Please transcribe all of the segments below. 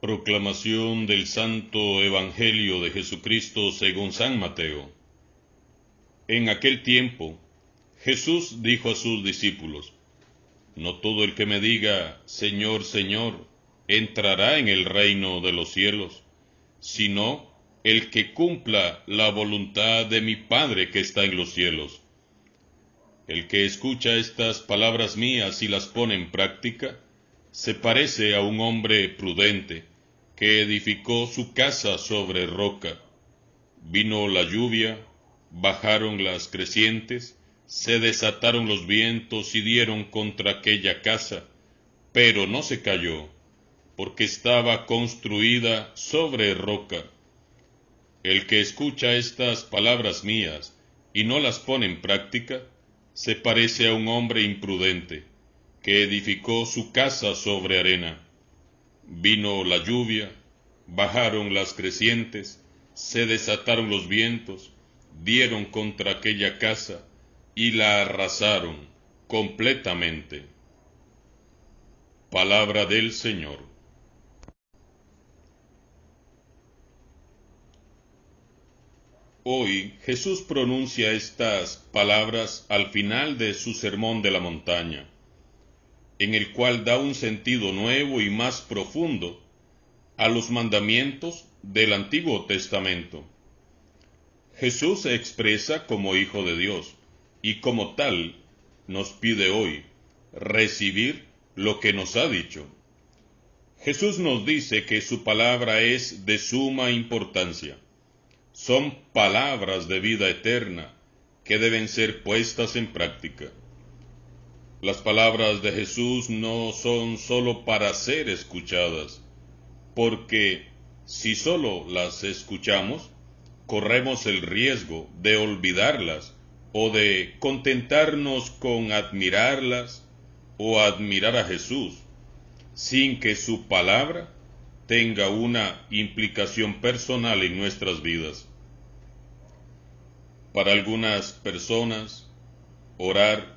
Proclamación del Santo Evangelio de Jesucristo según San Mateo. En aquel tiempo, Jesús dijo a sus discípulos: No todo el que me diga, Señor, Señor, entrará en el reino de los cielos, sino el que cumpla la voluntad de mi Padre que está en los cielos. El que escucha estas palabras mías y las pone en práctica, se parece a un hombre prudente que edificó su casa sobre roca. Vino la lluvia, bajaron las crecientes, se desataron los vientos y dieron contra aquella casa, pero no se cayó, porque estaba construida sobre roca. El que escucha estas palabras mías y no las pone en práctica, se parece a un hombre imprudente que edificó su casa sobre arena. Vino la lluvia, bajaron las crecientes, se desataron los vientos, dieron contra aquella casa y la arrasaron completamente. Palabra del Señor. Hoy Jesús pronuncia estas palabras al final de su sermón de la montaña, en el cual da un sentido nuevo y más profundo a los mandamientos del Antiguo Testamento. Jesús se expresa como Hijo de Dios y como tal nos pide hoy recibir lo que nos ha dicho. Jesús nos dice que su palabra es de suma importancia. Son palabras de vida eterna que deben ser puestas en práctica. Las palabras de Jesús no son sólo para ser escuchadas, porque si sólo las escuchamos, corremos el riesgo de olvidarlas o de contentarnos con admirarlas o admirar a Jesús, sin que su palabra tenga una implicación personal en nuestras vidas. Para algunas personas, orar,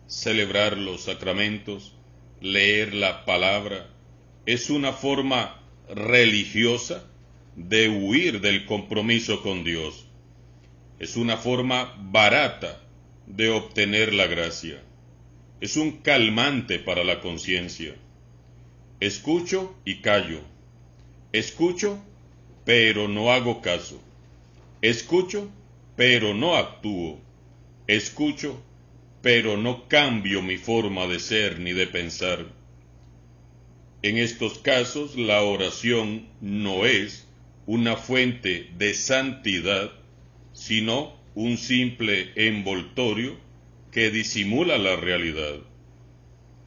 celebrar los sacramentos, leer la palabra, es una forma religiosa de huir del compromiso con Dios. Es una forma barata de obtener la gracia. Es un calmante para la conciencia. Escucho y callo. Escucho, pero no hago caso. Escucho, pero no actúo. Escucho, pero no cambio mi forma de ser ni de pensar. En estos casos, la oración no es una fuente de santidad, sino un simple envoltorio que disimula la realidad.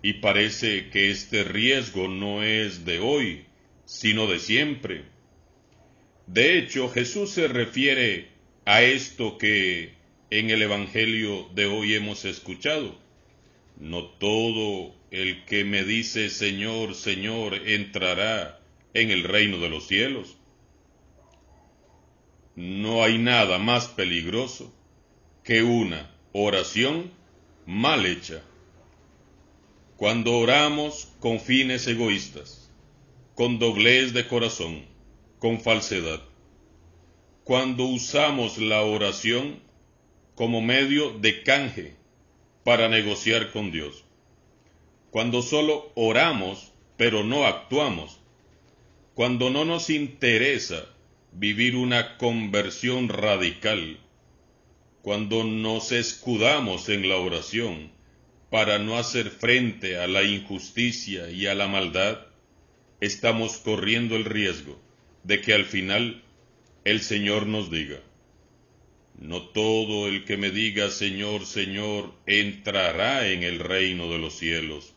Y parece que este riesgo no es de hoy, sino de siempre. De hecho, Jesús se refiere a esto que en el Evangelio de hoy hemos escuchado. No todo el que me dice Señor, Señor, entrará en el reino de los cielos. No hay nada más peligroso que una oración mal hecha. Cuando oramos con fines egoístas, con doblez de corazón, con falsedad. Cuando usamos la oración como medio de canje para negociar con Dios. Cuando solo oramos, pero no actuamos. Cuando no nos interesa vivir una conversión radical. Cuando nos escudamos en la oración para no hacer frente a la injusticia y a la maldad, estamos corriendo el riesgo de que al final el Señor nos diga: No todo el que me diga Señor, Señor, entrará en el reino de los cielos.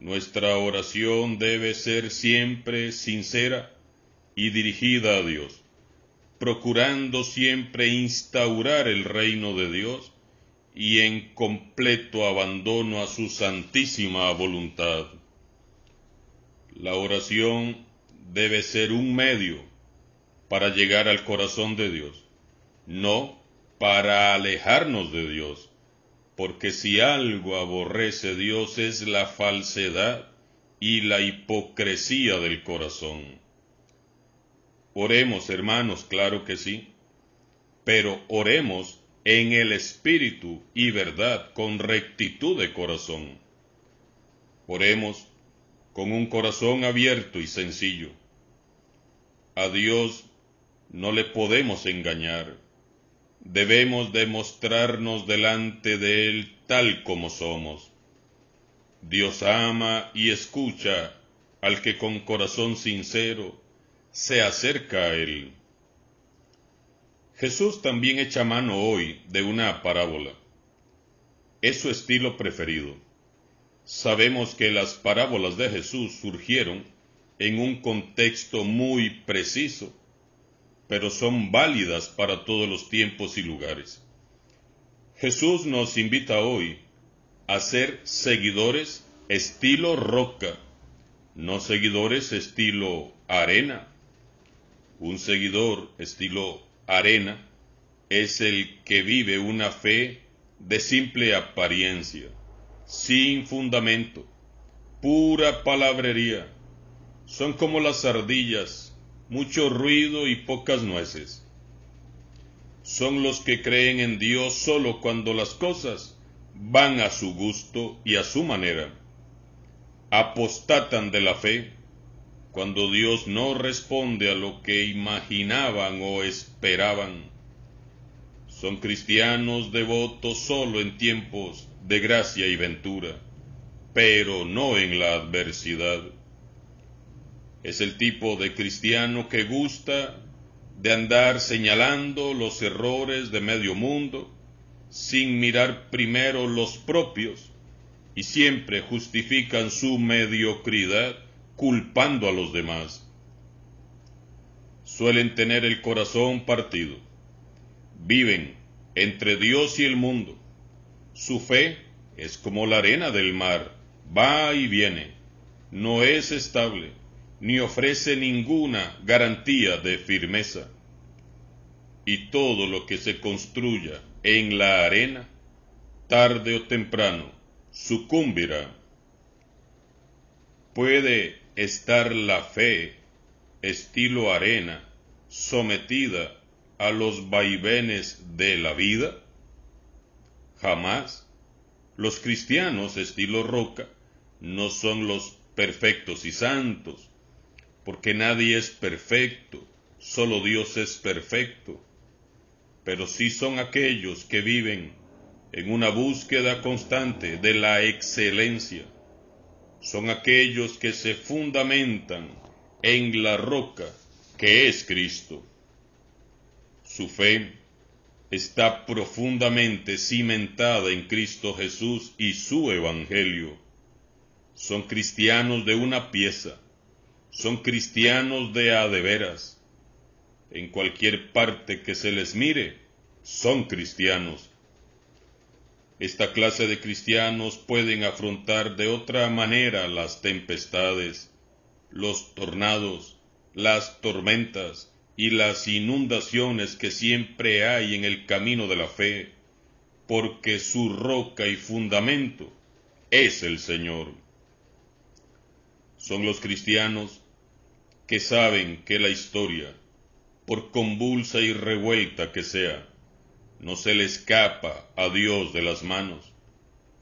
Nuestra oración debe ser siempre sincera y dirigida a Dios, procurando siempre instaurar el reino de Dios y en completo abandono a su santísima voluntad. La oración debe ser un medio para llegar al corazón de Dios, no para alejarnos de Dios, porque si algo aborrece Dios es la falsedad y la hipocresía del corazón. Oremos, hermanos, claro que sí, pero oremos en el espíritu y verdad, con rectitud de corazón. Oremos con un corazón abierto y sencillo. A Dios no le podemos engañar. Debemos demostrarnos delante de Él tal como somos. Dios ama y escucha al que con corazón sincero se acerca a Él. Jesús también echa mano hoy de una parábola. Es su estilo preferido. Sabemos que las parábolas de Jesús surgieron en un contexto muy preciso, pero son válidas para todos los tiempos y lugares. Jesús nos invita hoy a ser seguidores estilo roca, no seguidores estilo arena. Un seguidor estilo arena es el que vive una fe de simple apariencia, sin fundamento, pura palabrería. Son como las ardillas, mucho ruido y pocas nueces. Son los que creen en Dios solo cuando las cosas van a su gusto y a su manera. Apostatan de la fe cuando Dios no responde a lo que imaginaban o esperaban. Son cristianos devotos solo en tiempos de gracia y ventura, pero no en la adversidad. Es el tipo de cristiano que gusta de andar señalando los errores de medio mundo, sin mirar primero los propios, y siempre justifican su mediocridad culpando a los demás. Suelen tener el corazón partido. Viven entre Dios y el mundo. Su fe es como la arena del mar, va y viene, no es estable, ni ofrece ninguna garantía de firmeza. Y todo lo que se construya en la arena, tarde o temprano, sucumbirá. ¿Puede estar la fe, estilo arena, sometida a los vaivenes de la vida? Jamás. Los cristianos, estilo roca, no son los perfectos y santos, porque nadie es perfecto, solo Dios es perfecto. Pero sí son aquellos que viven en una búsqueda constante de la excelencia. Son aquellos que se fundamentan en la roca que es Cristo. Su fe está profundamente cimentada en Cristo Jesús y su Evangelio. Son cristianos de una pieza, son cristianos de a de veras. En cualquier parte que se les mire, son cristianos. Esta clase de cristianos pueden afrontar de otra manera las tempestades, los tornados, las tormentas y las inundaciones que siempre hay en el camino de la fe, porque su roca y fundamento es el Señor. Son los cristianos que saben que la historia, por convulsa y revuelta que sea, no se le escapa a Dios de las manos.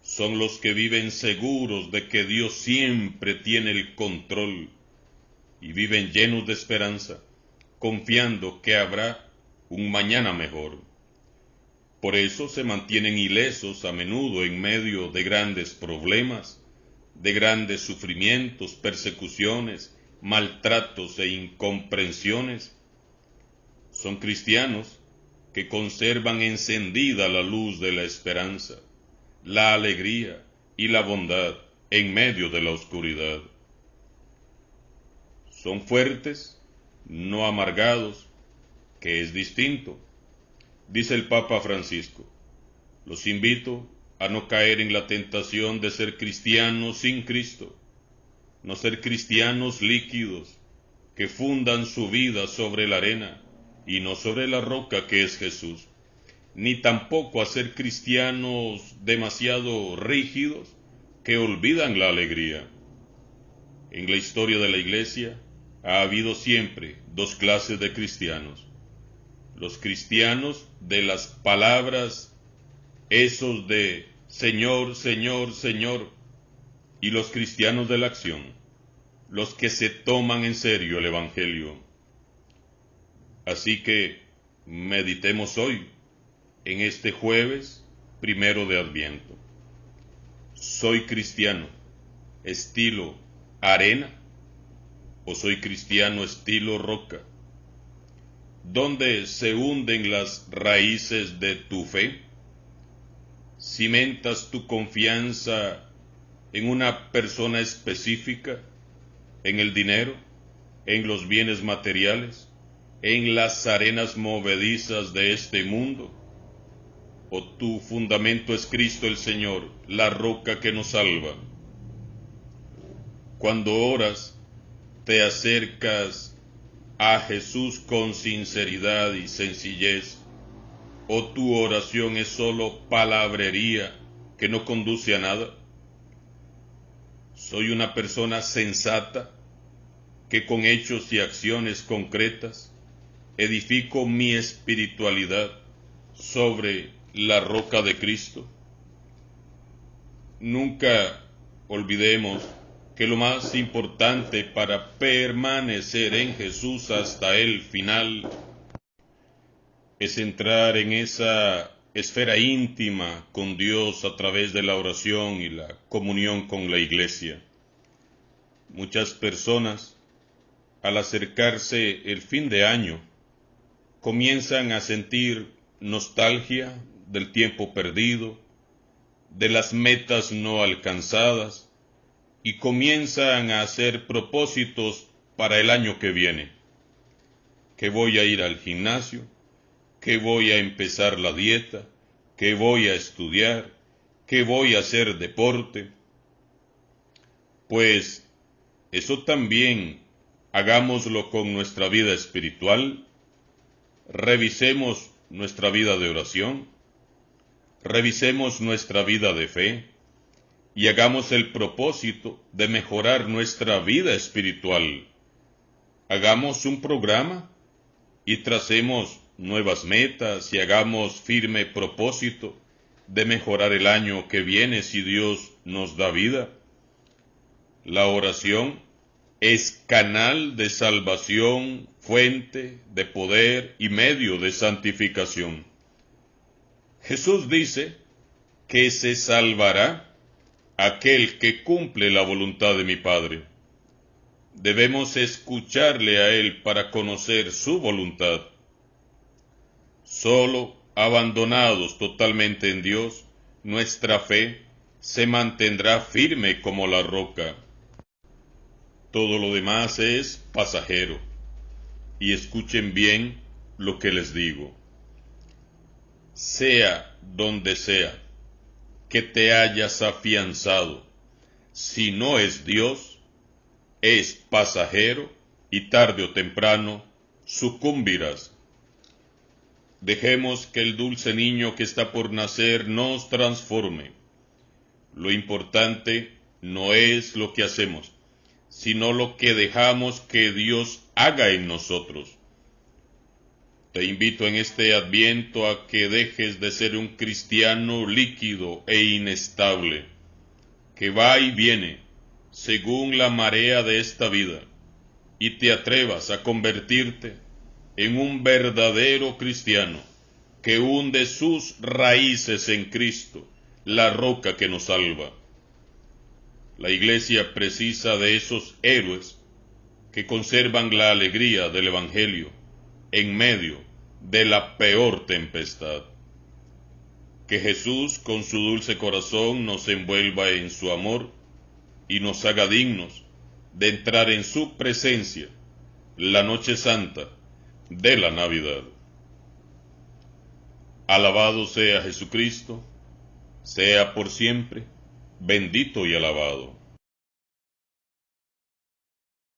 Son los que viven seguros de que Dios siempre tiene el control y viven llenos de esperanza, confiando que habrá un mañana mejor. Por eso se mantienen ilesos a menudo en medio de grandes problemas, de grandes sufrimientos, persecuciones, maltratos e incomprensiones. Son cristianos que conservan encendida la luz de la esperanza, la alegría y la bondad en medio de la oscuridad. Son fuertes, no amargados, que es distinto. Dice el Papa Francisco: los invito a no caer en la tentación de ser cristianos sin Cristo, no ser cristianos líquidos, que fundan su vida sobre la arena y no sobre la roca que es Jesús, ni tampoco a ser cristianos demasiado rígidos que olvidan la alegría. En la historia de la Iglesia ha habido siempre dos clases de cristianos. Los cristianos de las palabras, esos de Señor, Señor, Señor, y los cristianos de la acción, los que se toman en serio el Evangelio. Así que meditemos hoy, en este jueves 1 de Adviento. ¿Soy cristiano estilo arena o soy cristiano estilo roca? ¿Dónde se hunden las raíces de tu fe? ¿Cimentas tu confianza en una persona específica, en el dinero, en los bienes materiales, en las arenas movedizas de este mundo? ¿O tu fundamento es Cristo el Señor, la roca que nos salva? Cuando oras, te acercas a Jesús con sinceridad y sencillez, ¿o tu oración es solo palabrería que no conduce a nada? ¿Soy una persona sensata que con hechos y acciones concretas edifico mi espiritualidad sobre la roca de Cristo? Nunca olvidemos que lo más importante para permanecer en Jesús hasta el final es entrar en esa esfera íntima con Dios a través de la oración y la comunión con la Iglesia. Muchas personas, al acercarse el fin de año, comienzan a sentir nostalgia del tiempo perdido, de las metas no alcanzadas, y comienzan a hacer propósitos para el año que viene. Que voy a ir al gimnasio, que voy a empezar la dieta, que voy a estudiar, que voy a hacer deporte. Pues eso también hagámoslo con nuestra vida espiritual. Revisemos nuestra vida de oración, revisemos nuestra vida de fe y hagamos el propósito de mejorar nuestra vida espiritual. Hagamos un programa y tracemos nuevas metas y hagamos firme propósito de mejorar el año que viene si Dios nos da vida. La oración es canal de salvación, fuente de poder y medio de santificación. Jesús dice que se salvará aquel que cumple la voluntad de mi Padre. Debemos escucharle a Él para conocer su voluntad. Solo abandonados totalmente en Dios, nuestra fe se mantendrá firme como la roca. Todo lo demás es pasajero. Y escuchen bien lo que les digo. Sea donde sea que te hayas afianzado, si no es Dios, es pasajero y tarde o temprano sucumbirás. Dejemos que el dulce niño que está por nacer nos transforme. Lo importante no es lo que hacemos, sino lo que dejamos que Dios haga en nosotros. Te invito en este Adviento a que dejes de ser un cristiano líquido e inestable, que va y viene según la marea de esta vida, y te atrevas a convertirte en un verdadero cristiano que hunde sus raíces en Cristo, la roca que nos salva. La Iglesia precisa de esos héroes que conservan la alegría del Evangelio en medio de la peor tempestad. Que Jesús con su dulce corazón nos envuelva en su amor y nos haga dignos de entrar en su presencia la noche santa de la Navidad. Alabado sea Jesucristo, sea por siempre bendito y alabado.